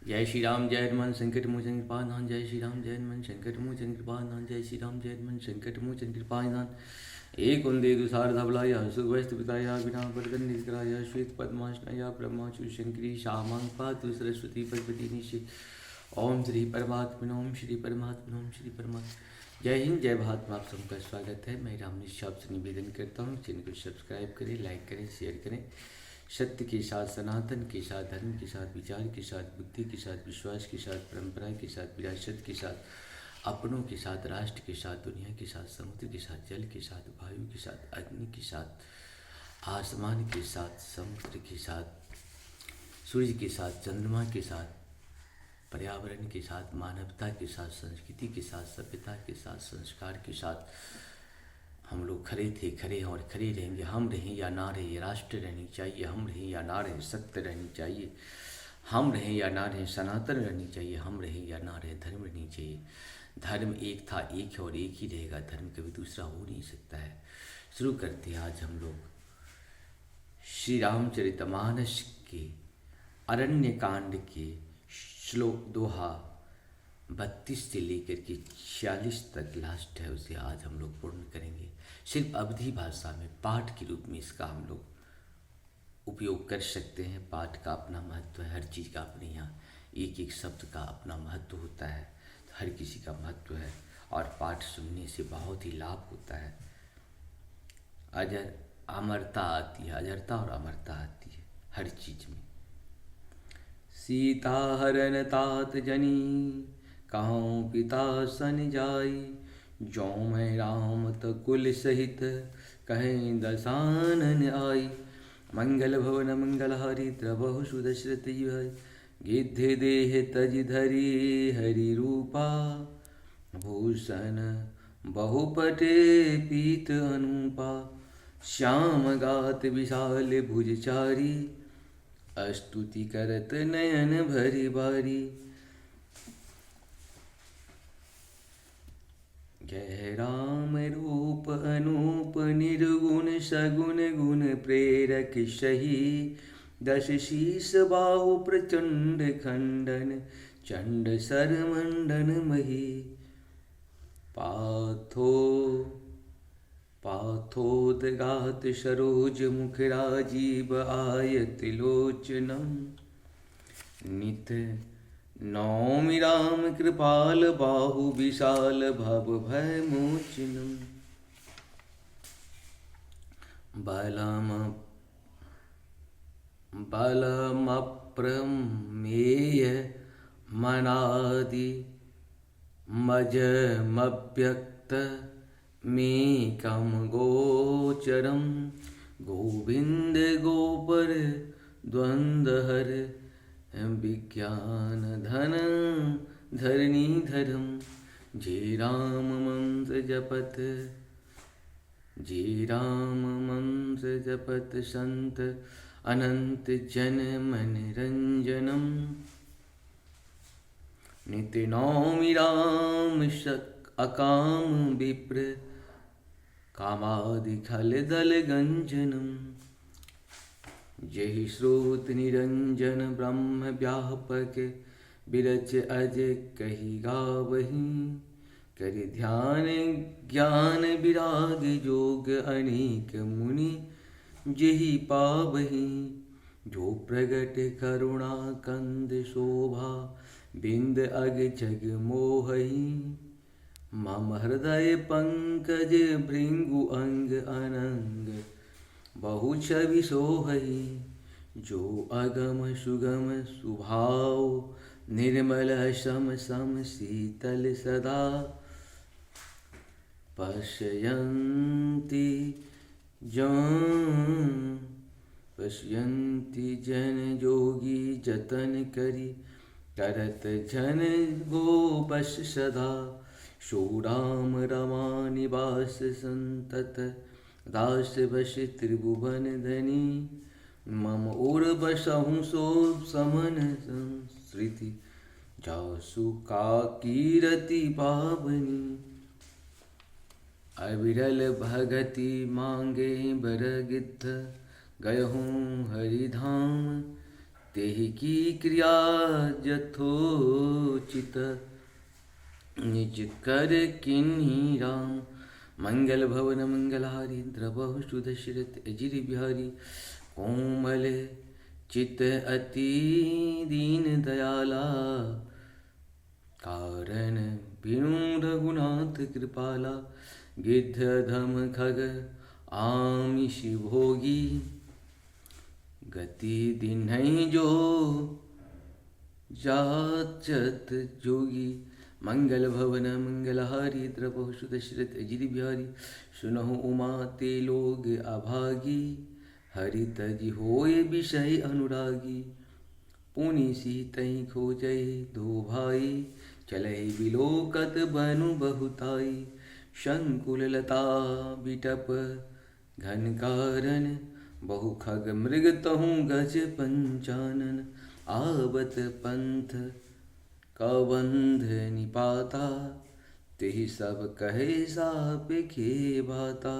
जय श्री राम जय हनुमान संकट मोचन कृपानाथ। जय श्री राम जय हनुमान संकट मोचन कृपानाथ। जय श्री राम जय हनुमान संकट मोचन कृपानाथ। एक वंदे दुसार धवलाय सुवस्त पिताया विना वर्गन निष्कराय श्वेत पद्माशनाया ब्रह्माचु शंकरी श्यामांग पातु सरस्वती पद्मती निशि। ओम श्री परमात्मा ओम श्री परमात्मा ओम श्री परमात्मा। जय हिंद जय भारत में आप सबका स्वागत है। मैं राम निश्चय आपसे निवेदन करता हूँ चैनल को सब्सक्राइब करें, लाइक करें, शेयर करें। सत्य के साथ, सनातन के साथ, धर्म के साथ, विचार के साथ, बुद्धि के साथ, विश्वास के साथ, परंपरा के साथ, विरासत के साथ, अपनों के साथ, राष्ट्र के साथ, दुनिया के साथ, समुद्र के साथ, जल के साथ, वायु के साथ, अग्नि के साथ, आसमान के साथ, समुद्र के साथ, सूर्य के साथ, चंद्रमा के साथ, पर्यावरण के साथ, मानवता के साथ, संस्कृति के साथ, सभ्यता के साथ, संस्कार के साथ हम लोग खड़े थे, खड़े हैं और खड़े रहेंगे। हम रहें या ना रहें, राष्ट्र रहनी चाहिए। हम रहें या ना रहें, सत्य रहनी चाहिए। हम रहें या ना रहें, सनातन रहनी चाहिए। हम रहें या ना रहें, धर्म रहनी चाहिए। धर्म एक था, एक है और एक ही रहेगा। धर्म कभी दूसरा हो नहीं सकता है। शुरू करते हैं आज हम लोग श्री रामचरितमानस के अरण्य कांड के श्लोक दोहा 32 से लेकर के 46 तक लास्ट है, उसे आज हम लोग पूर्ण करेंगे। सिर्फ अवधी भाषा में पाठ के रूप में इसका हम लोग उपयोग कर सकते हैं। पाठ का अपना महत्व है, हर चीज़ का अपने यहाँ एक एक शब्द का अपना महत्व होता है। हर किसी का महत्व है और पाठ सुनने से बहुत ही लाभ होता है। अमरता आती है, अजरता और अमरता आती है हर चीज़ में। सीता हरण तात जनी कहूँ पिता सन जाई। जो मैं राम त कुल सहित कहें दसानन आई। मंगल भवन मंगल हरि द्रवहु सुदशरथ भाई। गिद्धे देह तज धरी हरि रूपा। भूषण बहुपटे पीत अनुपा। श्याम गात विशाल भुजचारी। स्तुति करत नयन भरी बारी। जय राम रूप अनूप निर्गुण सगुण गुण प्रेरक सही। दश शीस बाहु प्रचंड खंडन चंड सर मंडन मही। पाथोदगात सरोज मुख राजीव आयत लोचनम। नित नौमि राम कृपाल बाहु विशाल भव भय मोचनम। बलमप्रमेय मनादि मजमव्यक्त मेकम गोचरम। गोविंद गोपर द्वंद्वहर विज्ञान धन धरणी धर्म। जे राम मंत्र जपत संत अनंत जन मन रंजनम। नित्य नौमि राम अकाम विप्र कामादि खल दल गंजनम। जहि श्रोत निरंजन ब्रह्म व्यापक बिरच अज कही गावही। करि ध्यान ज्ञान विराग जोग अनेक मुनि जेहि पावही। जो प्रगट करुणा कंद शोभा बिंद अग जग मोहही। मम हृदय पंकज भृंगु अंग अनंग बहु छवि सोहई। जो अगम सुगम सुभाव निर्मल सम सम शीतल सदा। पश्यन्ति जन जोगी जतन करी। करत जन गो बस सदा। सो राम रमा निवास संतत दास बस त्रिभुवन धनी। मम ओर बसहु सो समन संस्कृति। जासु का कीरति पावनी। अविरल भगति मांगे बर गिद्ध। गयहूँ हरिधाम तेहि की क्रिया यथोचित निज कर किन्हीं राम। मंगल भवन मंगलहारी द्रवहु सुदशरथ अजिर बिहारी। कोमल चित अति दीन दयाला कारण बिनु रघुनाथ कृपाला। गिद्ध धम खग आमिष भोगी गति दिन्है जो जाचत जोगी। मंगल भवन मंगलहारी द्रवहु सुदशरथ अजिर बिहारी। सुनहु उमा ते लोग अभागी हरि तजि होय विषय अनुरागी। पुनि सीतहि खोजहि दो भाई चलहि बिलोकत बनु बहुताई। शंकुल लता बिटप घन कारन बहु खग मृग तहु गज पंचानन। आवत पंथ कबंध निपाता तेहि सब कहे सापेखे भाता।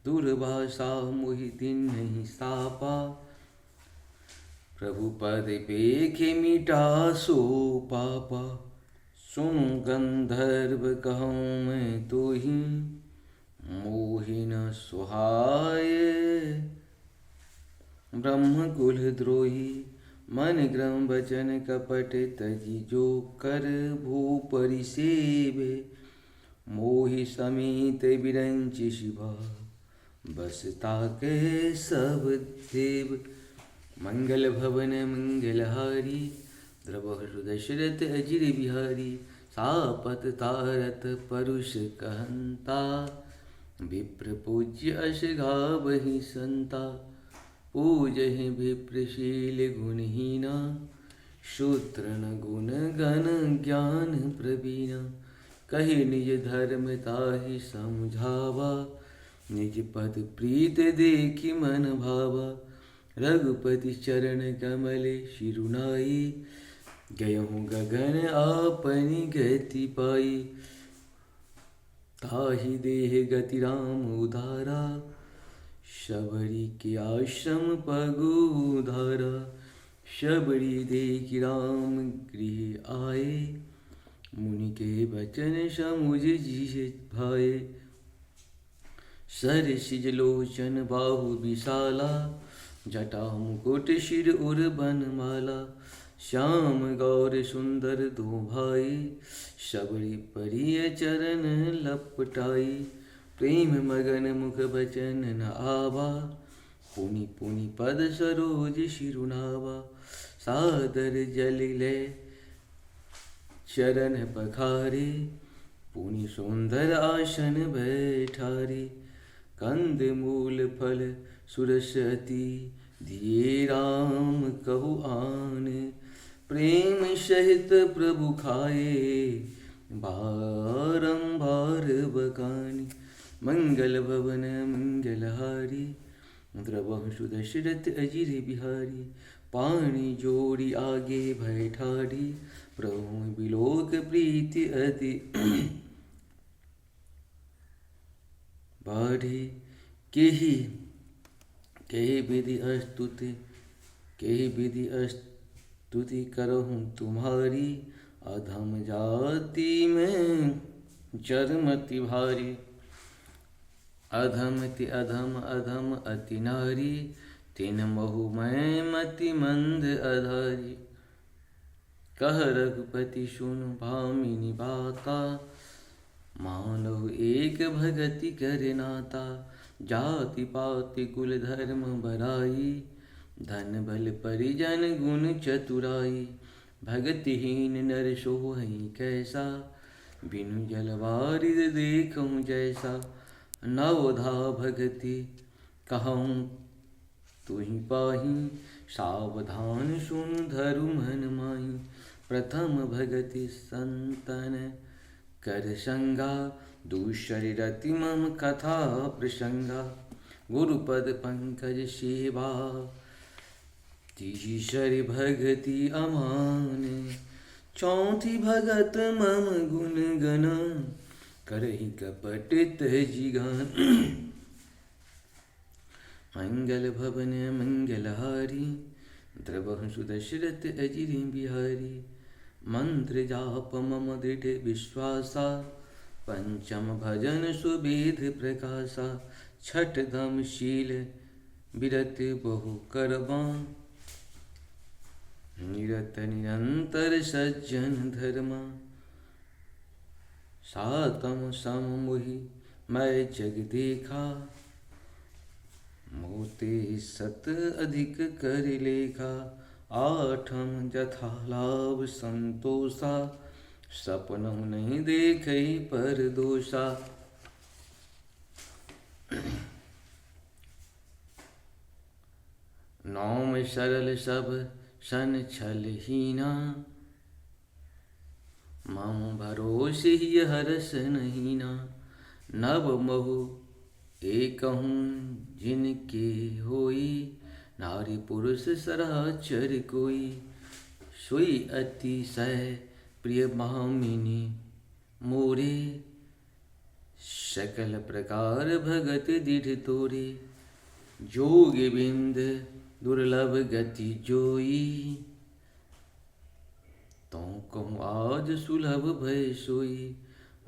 दुर्भाषा मोहि दीन्हहि सापा प्रभु पद पेखे मिटा सो पापा। सुनु गंधर्व कहूँ मैं तोहि मोहि न सुहाए। ब्रह्म कुल द्रोही मन ग्रम वचन कपट तजी जो कर भूपरि सेवे। मोहि समेत बिरंच शिवा बसता के सब देव। मंगल भवन मंगलहारी द्रवहु दशरथ अजिर बिहारी। सापत तारत परुष कहंता विप्र पूज्य अस गावहि संता। पूजहि विप्रशील गुणहीना शूद्र न गुण गण ज्ञान प्रवीणा। कहि निज धर्म ताहि समझावा निज पद प्रीत देखि मन भावा। रघुपति चरण कमल शिरुनाई गयहु गगन आपनि गति पाई। ताहि देह गति राम उधारा शबरी के आश्रम पगुधारा। शबरी देखि राम गृह आए मुनि के बचन समुझ जिय भाए। सर सिज लोचन बाहु विशाला जटा मुकुट शिर उर बनमाला। श्याम गौर सुंदर दो भाई शबरी परिय चरण लपटाई। प्रेम मगन मुख बचन न आवा पुनि पुनि पद सरोज शिरुनावा। सादर जल ले चरण पखारे पुनि सुंदर आसन बैठारे। कंद मूल फल सुरसती दिए राम कहु आन। प्रेम सहित प्रभु खाए बारंबार बखानी। मंगल भवन मंगलहारी द्रवहु सुदशरथ अजिर बिहारी। पानी जोड़ी आगे बैठारी प्रभु बिलोक प्रीति अति बाढ़ी। केहि विधि स्तुति करहूँ तुम्हारी। अधम जाति में जरमति भारी। अधमति अधम अधम अति नारी तिन महु मैं मति मंद अधारी। कह रघुपति सुन भामिनी बाता मानव एक भगति कर नाता। जाति पाति कुल धर्म बराई धन बल परिजन गुण चतुराई। भगतिहीन नर सोहै कैसा बिनु जलवारिद देखूं जैसा। नवधा भगति कहूँ तुहि पाही सावधान सुन धरु मन माही। प्रथम भगति संतन कर संगा दूसर रति मम कथा प्रसंगा। गुरुपद पंकज सेवा तीसरी भगति अमान। चौथी भगत मम गुण गना करहि कपट तजी गान। मंगल भवन मंगलहारी द्रवहु सुदशरथ अजिरि बिहारी। मंत्र जाप मम दृढ़ विश्वासा, पंचम भजन सुविध प्रकाशा। छठ धम शील विरत बहु करबा, निरत निरंतर सज्जन धर्मा। सातम सम मोहि मैं जग देखा, मोते सत अधिक कर लेखा। आठम जथा लाभ संतोषा, सपनहु नहीं देखै पर दोषा। नौम सरल सब सन छल हीना, मम भरोसे ही हरस नहीना। नव महु एकहूँ जिनके होई, नारी पुरुष सराचर कोई। सोई अतिशय प्रिय भामिनी मोरे, सकल प्रकार भगत दृढ़ तोरे। जोग बिंद दुर्लभ गति जोई, तो कहूँ आज सुलभ भय सोई।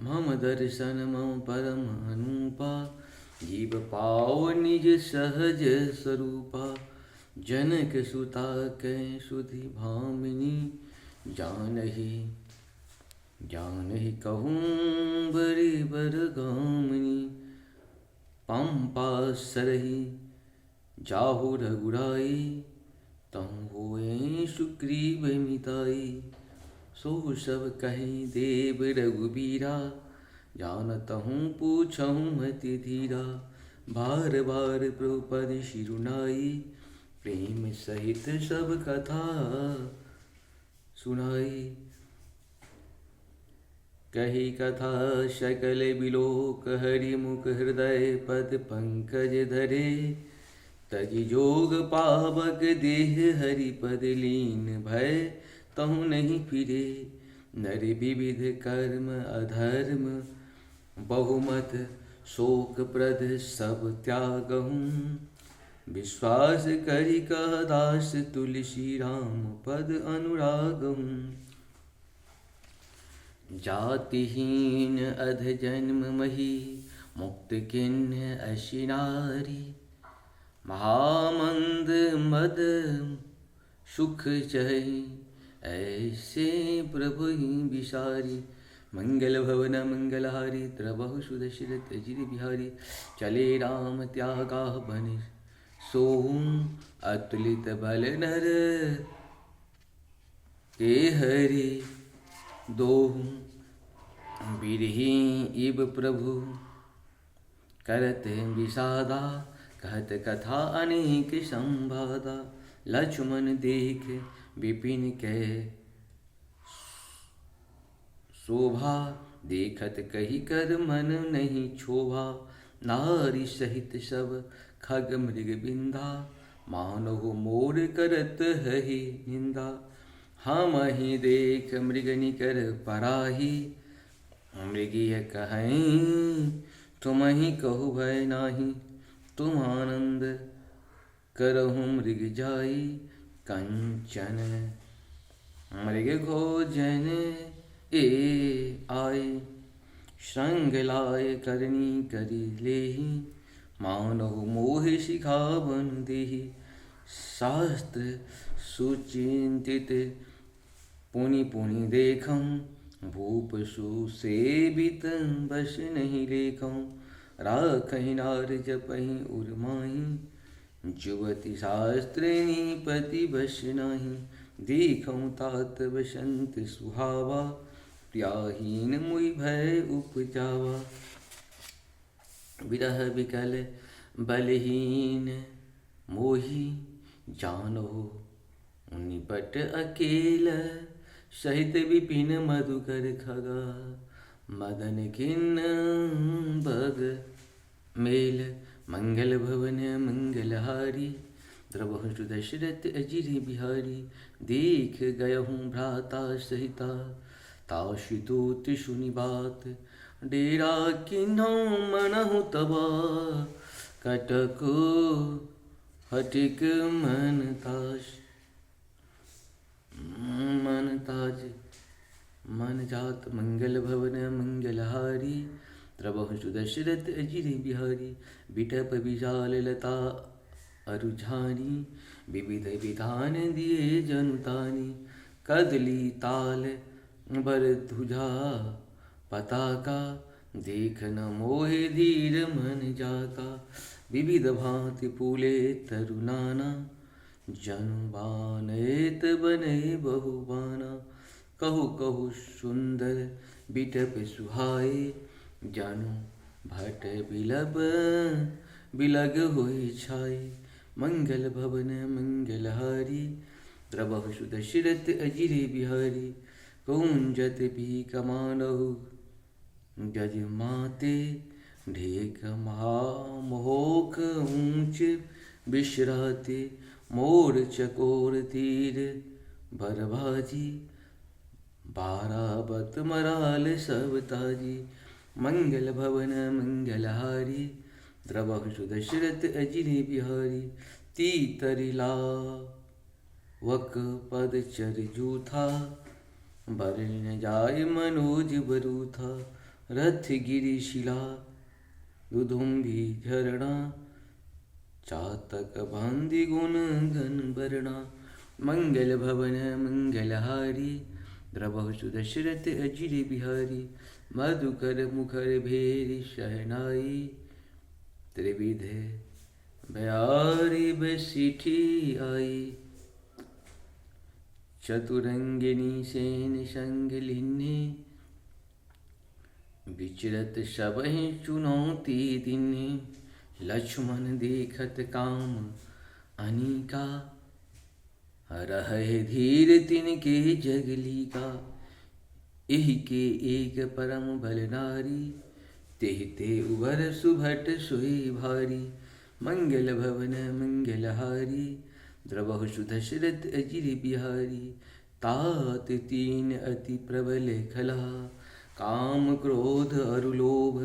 मम दर्शन मम परम अनुपा, जीव पाओ निज सहज स्वरूपा। जनक सुता कै सुधि भामिनी, जानहि कहूँ बड़े बर गामिनी। पंपा सरहि जाहु रघुराई, तहु होए सुग्रीव मिताई। सो सब कहि देव रघुबीरा, जानतहु पूछहु मति धीरा। बार बार प्रभुपद शिरुनाई, प्रेम सहित सब कथा सुनाई। कही कथा सकल बिलोक, हरि मुख हृदय पद पंकज धरे। तजि जोग पावक देह हरि पद लीन भय, तहु नहीं फिरे। नर विविध कर्म अधर्म, बहुमत शोक प्रद सब त्यागहूँ। विश्वास करि कह दास तुलसी राम पद अनुरागहूँ। जातिहीन अध जन्म मही, मुक्त किन्ह अशि नारी। महामंद मद सुख चहि, ऐसे प्रभु ही विसारी। मंगल भवन मंगलहारी, द्रवहु सुदशरथ अजिर बिहारी। चले राम त्यागा बन सोहु, अतुलित बल नर के हरि दोहु। बिरही इब प्रभु करत विषादा, कहत कथा अनेक संवादा। लक्ष्मण देख विपिन कै शोभा, देखत कही कर मन नहीं क्षोभा। नारी सहित सब खग मृग बिंदा, मानहु मोर करत हहि निंदा। हम ही देख मृग निकर पराही, मृगिय कहीं तुम ही कहु भय नाही। तुम आनंद करहु मृग जाई, कंचन मृग भोजन ए आए। संग लाय करनी करि लेहि, मानहु मोह शिखावन देहि। शास्त्र सुचिंतित पुनि पुनि देखऊँ, भूप सुसेवित बस नहीं लेखऊँ। राखहि नार जपहि उर्माही, जुवति शास्त्रिणी पति बस नाही। देखऊँ तात बसंत सुहावा, प्रियाहीन मुहि भय उपजावा। विरह विकल बलहीन मोहि, जानहु निपट अकेल। सहित विपिन मधुकर खगा, मदन खिन्न बग मेल। मंगल भवन मंगलहारी, द्रवहु सुदशरथ अजिर बिहारी। देख गयहूँ भ्राता सहिता, ताशु दूत सुनि बात। डेरा किन्हौं मनहु तबा, कटक हटिक मन ताश। मन ताज मन जात मंगल भवन मंगलहारी द्रवहु सुदशरथ अजिर बिहारी बिटप विशाल लता अरुझानी विविध विधान दिए जनुतानी कदली ताल बर ध्वजा पताका देख न मोहे धीर मन जाका विविध भांति फूले तरुनाना जनु बानैत बने बहुबाना कहु कहु सुंदर बिटप सुहाए जानु भट बिलब बिलग होए छाए मंगल भवन मंगलहारी द्रवहु सुदशरथ अजिरे बिहारी कौंजत भी कमानहु गज माते ढेक महामोहक ऊंच विश्राते मोर चकोर तीर भरभाजी बाराबत मराल सब ताजी मंगल भवन मंगलहारी द्रवहु सुदशरथ अजिरे बिहारी तीतरिला वक पद चर जूथा बरन जाय मनोज बरूथा रथ गिरि शिला दुधुम्बी झरणा चातक बांधि गुण गण बरणा मंगल भवन मंगलहारी द्रवहु सुदशरथ अजिरे बिहारी मधुकर मुखर भेरी शहनाई त्रिविध बयारी बसीठी आई चतुरंगिनी सेन संग लिन्ने विचरत सबहि चुनौती दिन्ने लक्ष्मण देखत काम अनिका रहे धीर तिनके जगली का एहि के एक परम बल नारी तेहि ते उभर सुभट सोई भारी मंगल भवन मंगलहारी द्रवहु सुदशरथ अजिर बिहारी तात तीन अति प्रबल खला काम क्रोध अरु लोभ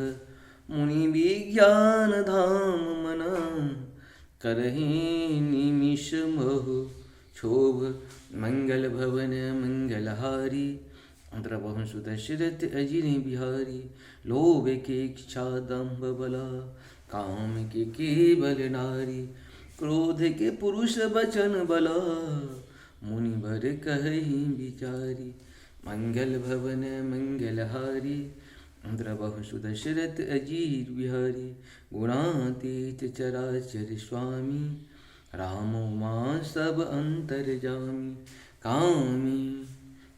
मुनि विज्ञान धाम मना करहि निमिष मोह क्षोभ मंगल भवन मंगलहारी द्रवहु सुदशरथ अजिरे बिहारी लोभ के इच्छा दंभ बला काम के केवल नारी क्रोध के पुरुष बचन बला मुनि बर कहि बिचारी मंगल भवन मंगलहारी द्रवहु सुदशरथ अजिर बिहारी गुणातीत चराचर स्वामी रामो माँ सब अंतर जामी कामी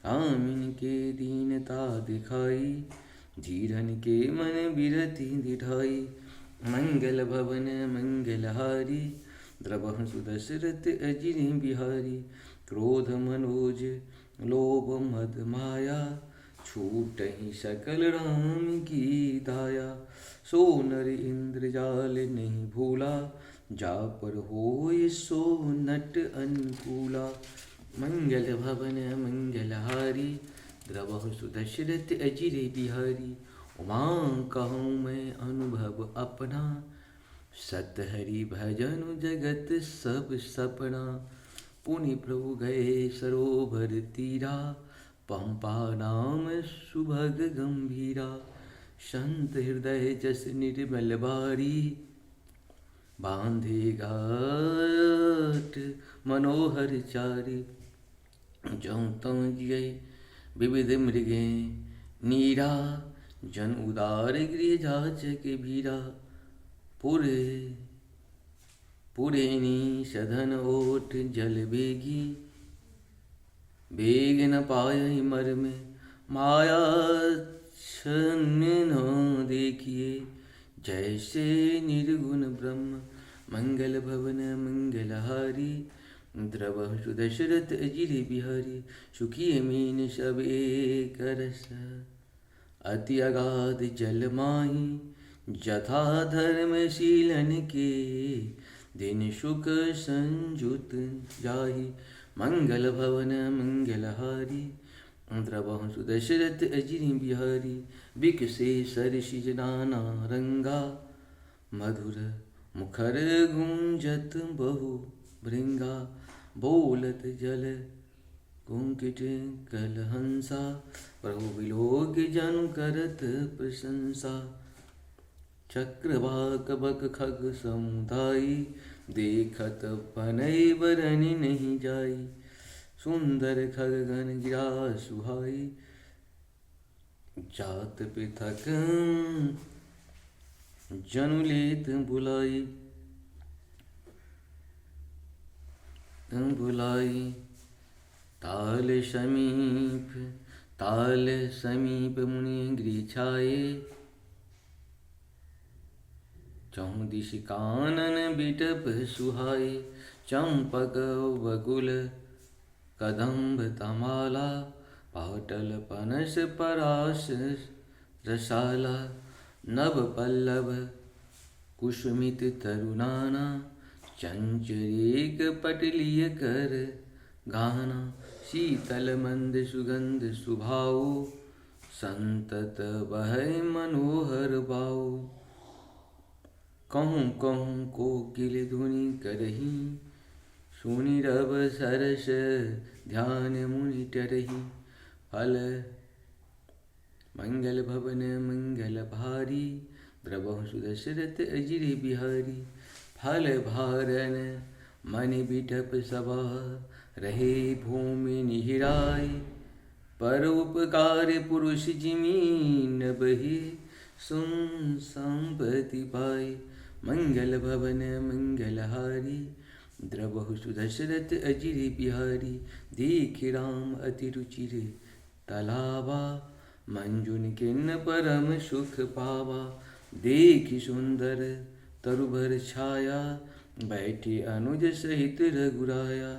कामिन के दीनता दिखाई धीरन के मन बिरति दिठाई मंगल भवन मंगलहारी द्रवहु सुदशरथ अजिरे बिहारी क्रोध मनोज लोभ मद माया छूटहि सकल राम की दाया सो नर इंद्रजाल नहीं भूला जा पर होय सो नट अनुकूला मंगल भवन मंगलहारी द्रवहु सुदशरथ अजिरे बिहारी उमा कहूँ मैं अनुभव अपना सत हरि भजन जगत सब सपना पुनि प्रभु गए सरोवर तीरा पंपा नाम सुभग गंभीरा संत हृदय जस निर्मल बारी बांधे घाट मनोहर चारी जौं तौं जिय विविध मृगे नीरा जन उदार गृह जाचक भीरा पुरे पुरेनी सधन ओठ जल बेगी बेग न पाय मर में माया छन्न न देखिए जैसे निर्गुण ब्रह्म मंगल भवन मंगलहारी द्रवहु सुदशरथ अजिरे बिहारी सुखी मीन सब एक रस अति अगाध जल माही जथा धर्मशीलन के दिन सुख संजुत जाहि मंगल भवन मंगलहारी द्रवहु सुदशरथ अजिरे बिहारी बिकसे सरसिज नाना रंगा मधुर मुखर गुंजत बहु भृंगा बोलत जल कुंकिट कलहंसा प्रभु विलोक जनु करत प्रशंसा। चक्रवाक बक खग समुदायी देखत पनई बरनि नहीं जाई। सुंदर खग गण गिरा सुहाई जात पृथक जनु लेत बुलाई। ताल समीप मुनि गृह छाये। चहुँ दिशि कानन बिटप सुहाए। चंपक बकुल कदम्ब तमाला पाटल पनस परास रसाला। नभ पल्लव कुसुमित तरुनाना चंचरीक पटलिय कर गाना। शीतल मंद सुगंध सुभाओ संतत बहै मनोहर बाओ। कहूँ कहूँ कोकिल धुनि करही सुनि रब सरस ध्यान मुनि टरही। फल मंगल भवन मंगल भारी द्रवहु सुदशरथ अजिर बिहारी। फल भारन मन बिटप सबा रहे भूमि निहिराय। पर उपकार पुरुष जिमीन बही सुन संपत्ति पाए। मंगल भवन मंगलहारी द्रवहु सुदशरथ अजिर बिहारी। देख राम अति रुचिर तलावा मंजुन किन्न परम सुख पावा। देख सुंदर तरुभर छाया बैठे अनुज सहित रघुराया।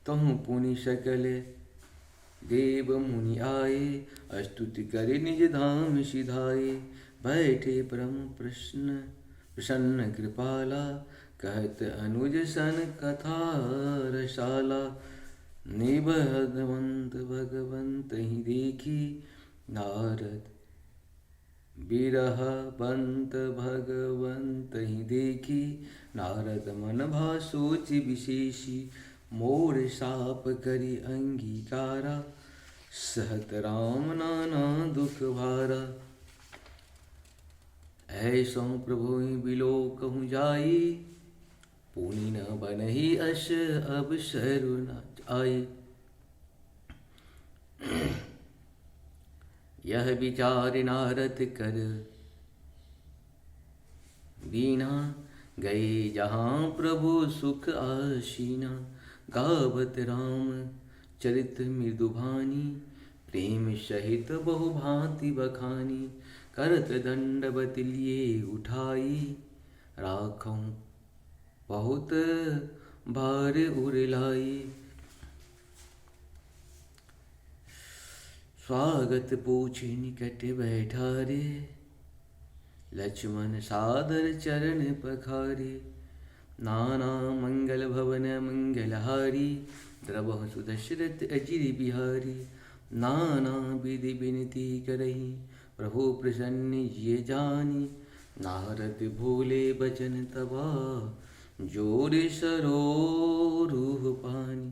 तहुँ पुनि सकल देव मुनि आए स्तुति करे निज धाम सिधाए। बैठे परम प्रसन्न कृपाला कहत अनुज सन कथा रसाला। निबधवंत भगवंत ही देखी नारद बिरह बंत भगवंत ही देखी। नारद मन भा सोच विशेषी मोर साप करी अंगीकारा। सहत राम नाना दुख भारा। ऐसो प्रभु बिलो कहूँ जाई पुनि न बनहि अस अब शरु न आए। यह विचार नारद कर दीना गए जहाँ प्रभु सुख आसीना। गावत राम चरित मृदुभानी प्रेम सहित बहु भांति बखानी। करत दंडवत लिए उठाई राखों बहुत भार उरलाई। स्वागत पूछे निकट बैठा रे लक्ष्मण सादर चरण पखारे। नाना मंगल भवन मंगलहारी द्रवहु सुदशरथ अजिर बिहारी। नाना विधि विनती करही प्रभु प्रसन्न ये जानी। नारद भूले बचन तबा जोर सरोरुह पानी।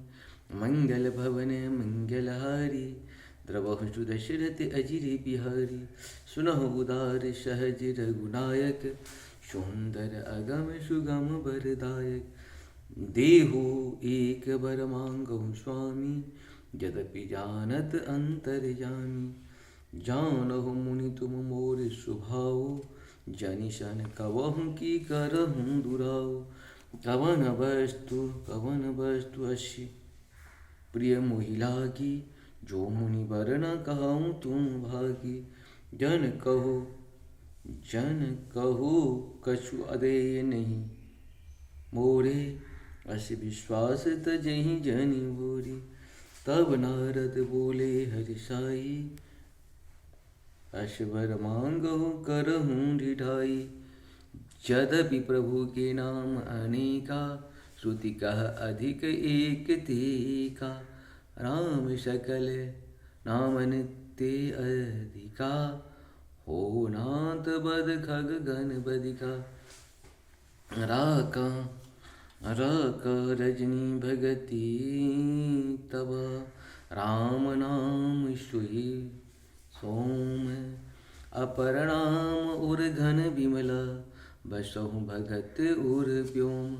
मंगल भवन मंगलहारी द्रवहु सुदशरथ अजिर बिहारी। सुनहु उदार सहज रघुनायक सुंदर अगम सुगम वरदायक। देहु एक बर मांगहु स्वामी यद्यपि जानत अंतर्यामी। जानहु मुनि तुम मोर स्वभाव जनिशन कवहु की करहु दुराव। कवन वस्तु अस्य प्रिय मोहि लागी जो मुनि बर न कहूँ तुम भागी। जन कहो कछु अदेय नहीं मोरे अस विश्वास तजहि जनि भोरी। तब नारद बोले हरि साई अस वर मांगहु करहूँ ढिठाई। यद्यपि प्रभु के नाम अनेका श्रुति कह अधिक एक तेका। राम सकल नामन ते अधिका हो नाथ बद खग गण बदिका। रक रजनी भगति तब राम नाम सुहि सोम अपरनाम उर घन विमला बसहु भगत उर व्योम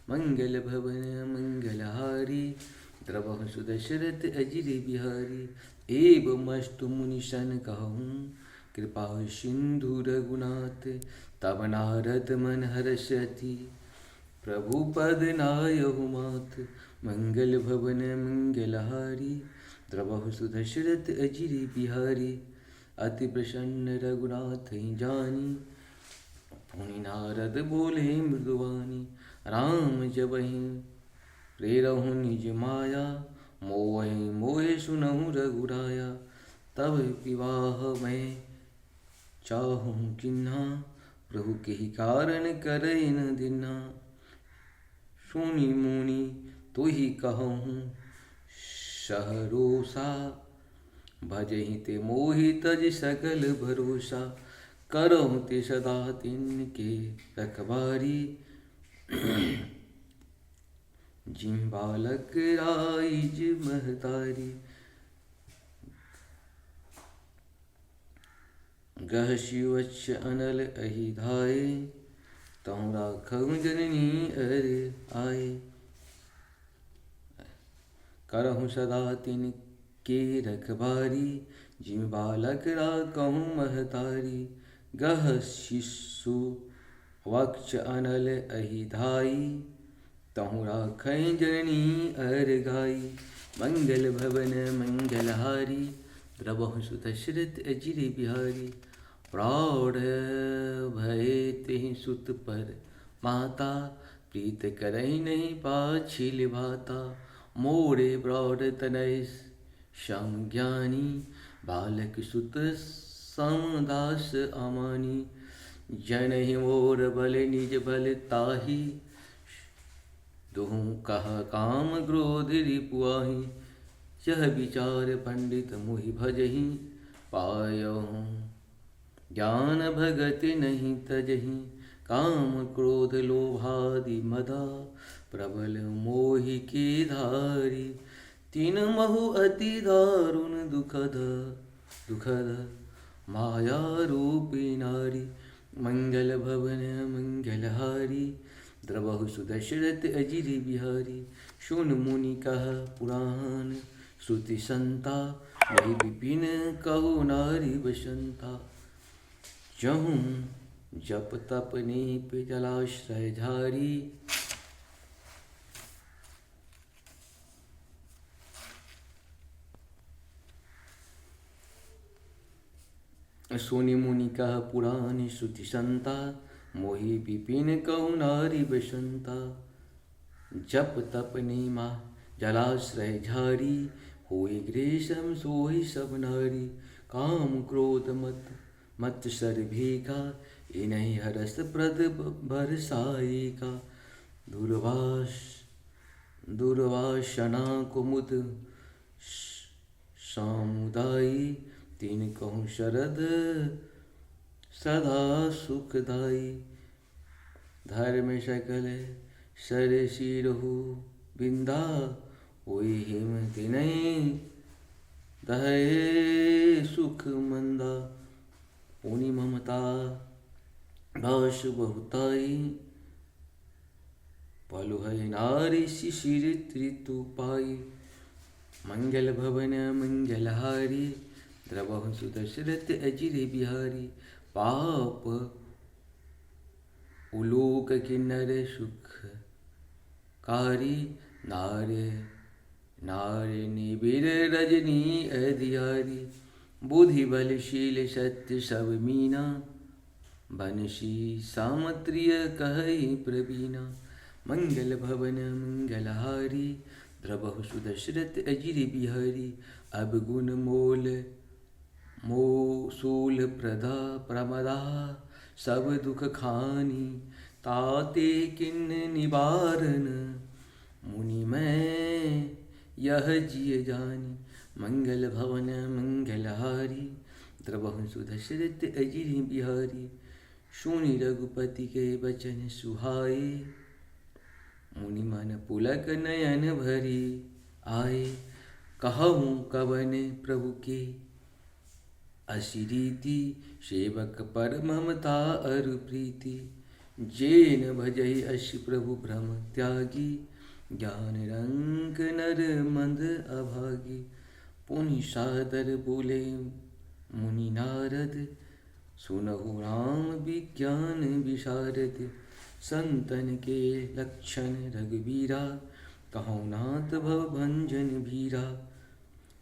मंगल भवन मंगलहारी द्रवहु सुदशरथ अजिर बिहारी एवमस्तु मुनिशन कहूँ कृपा सिंधु रघुनाथ तब नारद मन हर्षति प्रभु पद नायहु मात मंगल भवन मंगलहारी द्रवहु सुदशरथ अजिर बिहारी अति प्रसन्न रघुनाथ जानी पुनि नारद बोले मृदुवानी राम जबहि प्रेरहु निज माया मोहि मोहि सुनहु रघुराया तब विवाह मैं चाहूँ किन्हा प्रभु के ही कारण करे न दिन्हा सुनी मुनि तो ही कहूँ सहरोसा भजहि ते मोहि तज सकल भरोसा करहु ते सदा तिनके रखबारी जिम बालक राइज महतारी गह शिवच्छ अनल अहि धाये तहु राखहु जननी अरे आए करहु सदा तिनके रखबारी जिम बालक राखहु महतारी गह शिशु वक्ष अनल अहि धाई तहु राखै जननी अर गाई मंगल भवन मंगलहारी द्रवहु सुदशरथ अजिर बिहारी प्रौढ़ भये तेहि सुत पर माता प्रीत करहि नहीं पाछिल भाता मोरे प्रौढ़ तनय श्याम ज्ञानी बालक सुत समदास अमानी जनहि मोर बल निज बल ताही दुहु कह काम क्रोध रिपुआहि यह विचार पंडित मुहि भजहि पायहु ज्ञान भगति नहीं तजहि काम क्रोध लोभादि मदा प्रबल मोहि के धारी तीन महु अति दारुण दुखद माया रूपी नारी मंगल भवन मंगलहारी द्रवहु सुदशरथ अजिर बिहारी सुन मुनि कह पुराण श्रुति संता वही विपिन कहु नारी बसंता जहूँ जप तप नीप जलाश्रय झारी सोनि मुनि कह पुराण श्रुति संता मोहि विपिन कहु नारी बसंता जप तप नीमा जलाश्रय झारी होई ग्रेसम सोई सब नारी काम क्रोध मत सर भीगा इन्हीं हरस प्रद बरसाई का दुर्वासना कुमुद सामुदायी तीन कहूँ शरद सदा सुखदाई धर्म सकल सर सिरहु बिंदा होई हिमत नहीं दहे सुख मंदा पुनि ममता भाष बहुताई पलु है नारी शिशिर ऋतु पाई मंगल भवन मंगलहारी द्रवहु सुदशरथ अजिर बिहारी पाप उलोक किन्नर सुख कारी नारे निबिर रजनी अधियारी बुद्धि बलशील सत्य सब मीना बनशी सामत्रिय कहई प्रवीणा मंगल भवन मंगलहारी द्रवहु सुदशरथ अजिर बिहारी अब गुण मोसूल प्रदा प्रमदा सब दुख खानी ताते किन निवारण मुनि मैं यह जिय जानी मंगल भवन मंगलहारी द्रवहु सुदशरथ अजिर बिहारी सुनि रघुपति के बचन सुहाए मुनि मन पुलक नयन भरी, आए कहूँ कवन प्रभु के। असी रीति सेवक पर ममता अरु प्रीति, जेन भजहि असी प्रभु भ्रम त्यागी। ज्ञान रंग नर मंद अभागी, पुनि सादर बोले मुनि नारद। सुनहु राम विज्ञान विशारद, संतन के लक्षण रघुबीरा। कहूँ नाथ भव भंजन भीरा,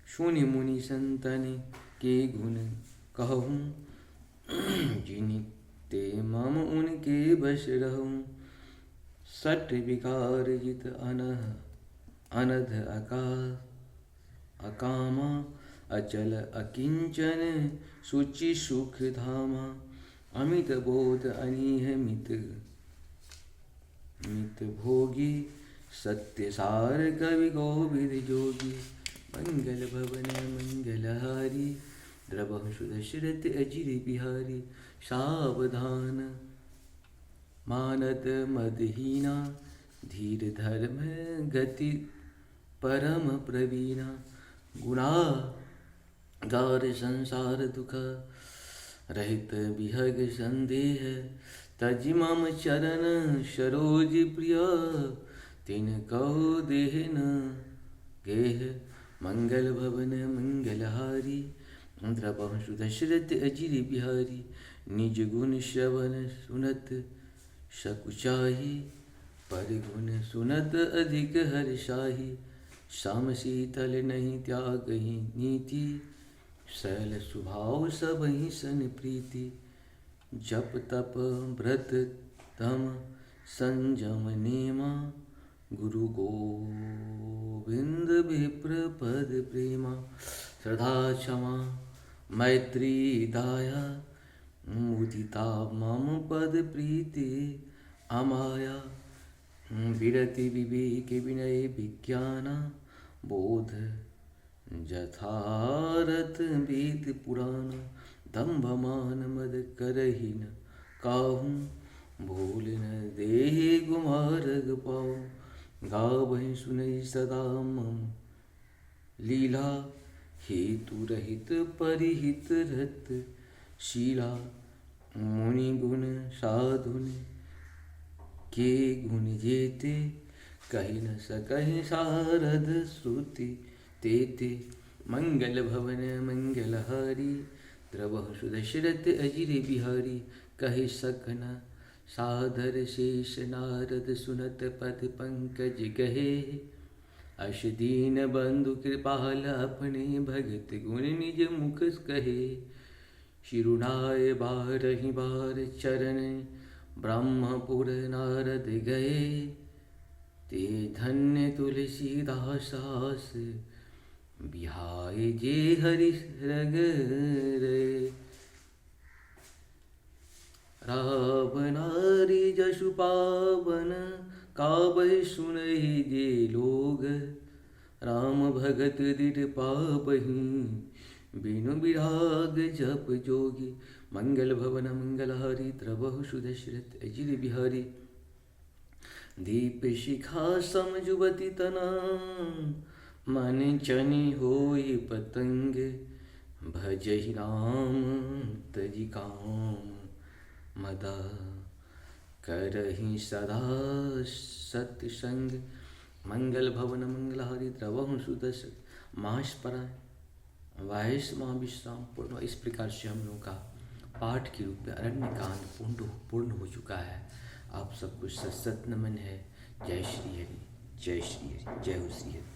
सुनि मुनि संतन के गुण कहूँ। जिनिते मम उनके बस रहूँ, सट विकार जित अनध अकामा। अचल अकिंचन सुचि सुख धामा, अमित बोध अनीह मित भोगी। सत्य सार कवि गोविद जोगी, मंगल भवन मंगलहारी। द्रवहु सुदशरथ अजिर बिहारी, सावधान मानद मदहीना। धीर धर्म गति परम प्रवीणा, गुणागार संसार दुख। रहित विहग संदेह, तजि मम चरण सरोज प्रिय। तिन कहो देह न गेह, मंगल भवन मंगलहारी। द्रवहु सुदशरथ अजिर बिहारी, निज गुण श्रवण सुनत सकुचाही। पर गुण सुनत अधिक हर्षाही, श्याम शीतल नहीं त्यागहि नीति। सरल स्वभाव सबहि सन प्रीति, जप तप व्रत तम संयम नेमा। गुरु गोविंद विप्र पद प्रेमा, श्रद्धा क्षमा मैत्री दाया। मुदिता मम पद प्रीति अमाया। विरति विवेक विनय विज्ञाना, बोध यथारथ वेद पुराण। दंभ मान मद करहि न काहूँ, भूल न देहि गुमारग पाऊँ। गावहि सुनहि सदा मम लीला, हेतु रहित परिहित रत शीला। मुनि गुण साधुन के गुण जेते, कहि न सकहि सारद श्रुति तेते। मंगल भवन मंगलहारी, द्रवहु सुदशरथ अजिर बिहारी। कहि सकन सादर शेष नारद, सुनत पद पंकज गहे। अष दीन बंधु कृपाल, अपने भगत गुण निज मुख कहे। शिरुनाय बारहि बार चरण, ब्रह्मपुर नारद गए। ते धन्य तुलसीदास, बिहाय जे हरि रगरे। रावनारी जसु पावन, काबहि सुनहि जे लोग। राम भगत दृढ़ पाबहि, बिनु विराग जप जोगी। मंगल भवन मंगलहारी, द्रवहु सुदशरथ अजिर बिहारी। दीप शिखा सम जुबति तना, मन चनि होई पतंग। भजहि राम तजि काम, मदा करहि सदा सत्संग। मंगल भवन मंगलहारी, द्रवहु सुदशरथ। मास पराय वायस माँ विश्राम पूर्ण। इस प्रकार से हम लोग का पाठ के रूप में अरण्य कांड पूर्ण हो चुका है। आप सबको सत नमन है। जय श्री हरि, जय श्री हरि, जय हो श्री हरि।